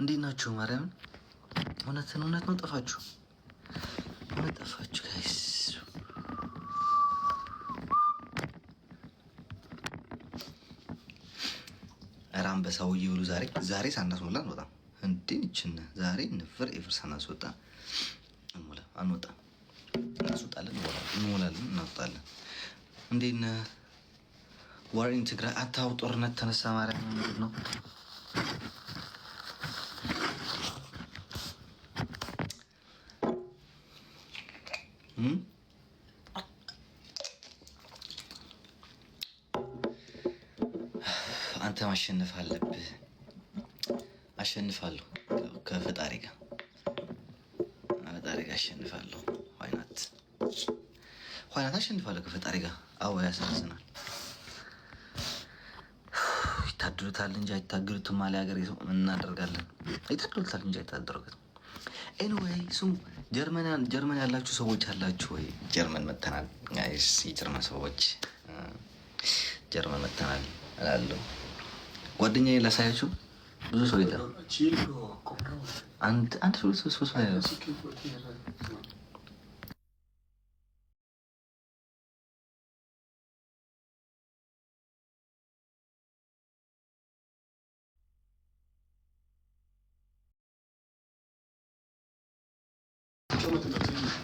እንዴት ናችሁ? ማርያምን እውነት ነው። ጠፋችሁ ጋይስ። ኧረ አንበሳው ይብሉ። ዛሬ ሳናስሞላ አንወጣም። እንዴ ይችን ዛሬ ነበር ኤቨር ሳናስወጣ አንወጣም። እናስወጣለን፣ እንሞላለን፣ እናወጣለን። እንዴት ነህ? ዋር ኢን ትግራይ አታው ጦርነት ተነሳ። ማርያም ምንድን ነው? አንተ ማሸነፍ አለብህ። አሸንፋለሁ ከፈጣሪ ጋር አሸንፋለሁ። ዋይናት አሸንፋለሁ ከፈጣሪ ጋር። አዎ ያሳዝናል። ይታድሉታል እንጂ አይታገሉትም አለ ሀገር ሰው። እናደርጋለን። ይታድሉታል እንጂ አይታደርጉትም። ኤኒዌይ ስሙ ጀርመን ያላችሁ ሰዎች አላችሁ ወይ? ጀርመን መተናል። ጋይስ የጀርመን ሰዎች ጀርመን መተናል እላለሁ። ጓደኛዬ ላሳያችሁ። ብዙ ሰው ይታ አንድ ሶስት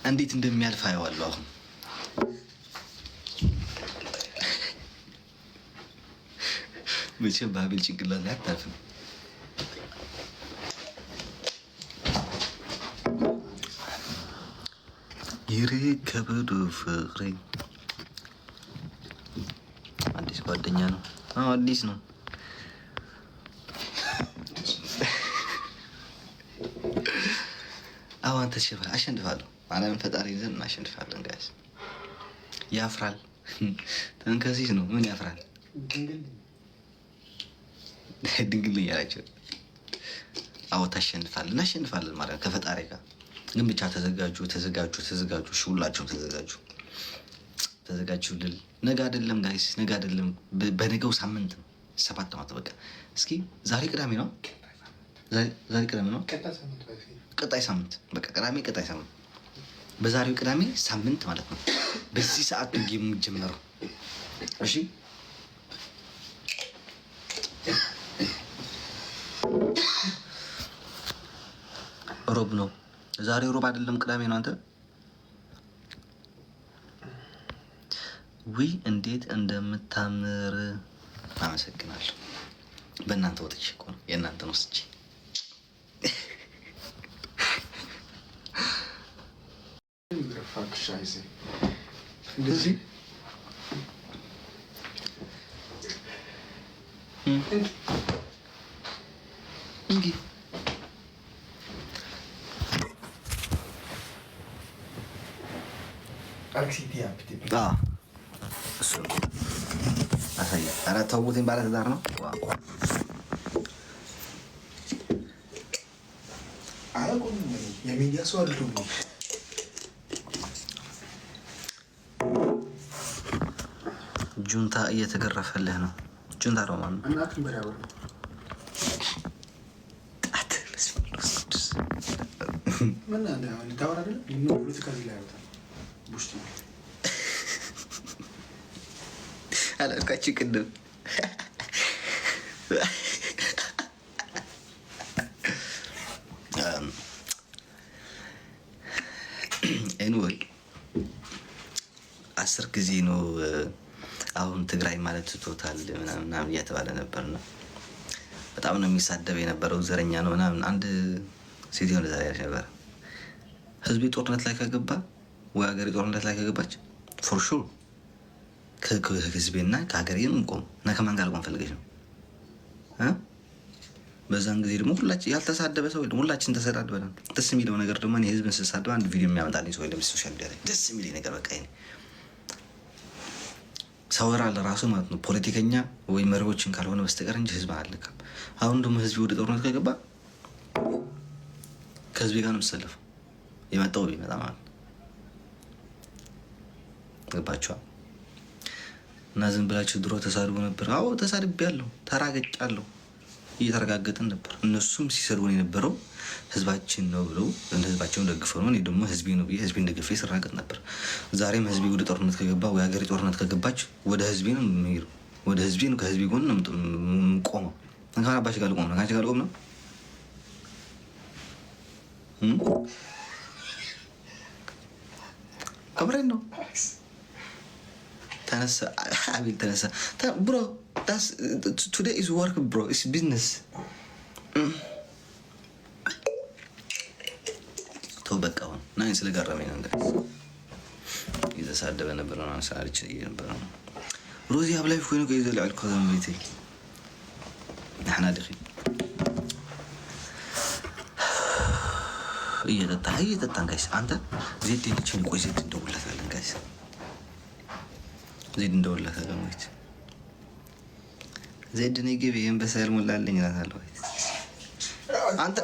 እንዴት እንደሚያልፍ አየዋለሁ። አሁን መቼም በሀቤል ጭንቅላት ላይ አታልፍም። ይርከበዱ ፍቅሬ አዲስ ጓደኛ ነው። አዲስ ነው። አሁን ተሸፈ አሸንፋለሁ። ማለም ፈጣሪ ዘንድ እናሸንፋለን። ጋይስ ያፍራል። ተንከሲስ ነው። ምን ያፍራል? ድንግል እያላቸው። አዎ ታሸንፋለን፣ እናሸንፋለን ማለት ከፈጣሪ ጋር። ግን ብቻ ተዘጋጁ። እሺ ሁላችሁም ተዘጋጁ ልል ነገ አይደለም ጋይስ፣ ነገ አይደለም በነገው ሳምንት ነው። 7 ዓመት በቃ። እስኪ ዛሬ ቅዳሜ ነው። ዛሬ ቅዳሜ ነው። ቀጣይ ሳምንት በቃ ቅዳሜ፣ ቀጣይ ሳምንት በዛሬው ቅዳሜ ሳምንት ማለት ነው። በዚህ ሰዓት ነው ጌም የሚጀምረው። እሺ ሮብ ነው ዛሬ። ሮብ አይደለም ቅዳሜ ነው። አንተ ውይ እንዴት እንደምታምር አመሰግናለሁ። በእናንተ ወጥቼ እኮ ነው የእናንተን ወስጄ እንደዚህ እንግዲህ ኧረ ተውት። ባለትዳር ነው። የሚዲያ ሰው አሉ። ጁንታ እየተገረፈልህ ነው። ጁንታ ሮማን ነው። አላልኳችሁ ቅድም ኤኒዌይ 10 ጊዜ ነው አሁን ትግራይ ማለት ትቶታል ምናምን እያተባለ ነበር ነው። በጣም ነው የሚሳደብ የነበረው። ዘረኛ ነው ምናምን። አንድ ሴትዮ እንደዛ ያለች ነበር። ህዝቤ ጦርነት ላይ ከገባ ወይ ሀገሬ ጦርነት ላይ ከገባች ፎር ሹር ከህዝቤና ከሀገሬ እንቆም እና ከማን ጋር ልቆም ፈልገች ነው። በዛን ጊዜ ደግሞ ሁላችን ያልተሳደበ ሰው የለም። ሁላችን ተሰዳድበናል። ደስ የሚለው ነገር ደግሞ እኔ ህዝብን ስሳደብ አንድ ቪዲዮ የሚያመጣልኝ ሰው የለም። ሶሻል ሚዲያ ላይ ደስ የሚለኝ ነገር በቃ ይሄ ሰወራ ለራሱ ማለት ነው። ፖለቲከኛ ወይ መሪዎችን ካልሆነ በስተቀር እንጂ ህዝብ አልልካም። አሁን ደግሞ ህዝብ ወደ ጦርነት ከገባ ከህዝቤ ጋር ነው የምትሰለፈው። የመጣው ቢመጣ ማለት ገባችኋል? እና ዝም ብላችሁ ድሮ ተሳድቦ ነበር። አዎ ተሳድቤያለሁ፣ ተራገጫለሁ። እየተረጋገጥን ነበር። እነሱም ሲሰድቡን የነበረው ህዝባችን ነው ብለው ህዝባቸውን ደግፈው ነው። እኔ ደግሞ ህዝቤ ነው ብዬ ህዝቤን ደግፌ ስራገጥ ነበር። ዛሬም ህዝቤ ወደ ጦርነት ከገባ ወይ ሀገሬ ጦርነት ከገባች ወደ ህዝቤ ነው የምሄደው። ወደ ህዝቤ ነው፣ ከህዝቤ ጎን ነው የምቆመው። ከአባሽ ጋር ልቆም ነው፣ ከአንቺ ጋር ልቆም ነው። ከምሬን ነው። ተነሳ አቤል ተነሳ ብሮ። ቱዴይ ኢዝ ወርክ ብሮ፣ ኢስ ቢዝነስ። ተው በቃ አሁን እና ስለገረመኝ ነው እንግዲህ እየተሳደበ ነበር ነው አንሳልች ነበር ነው ሮዚ አብላይ ኮይኑ ከይዘልዕል ከዘም ቤቴ ንሕና ድኺ እየጠጣን ጋይስ። አንተ ዜድ ልችን ቆይ ዜድ እንደውለታለን ጋይስ፣ ዜድ እንደውለታለን። ወይት ዜድ ነይ ግቢ የንበሳ ያልሞላልኝ እላታለሁ። አንተ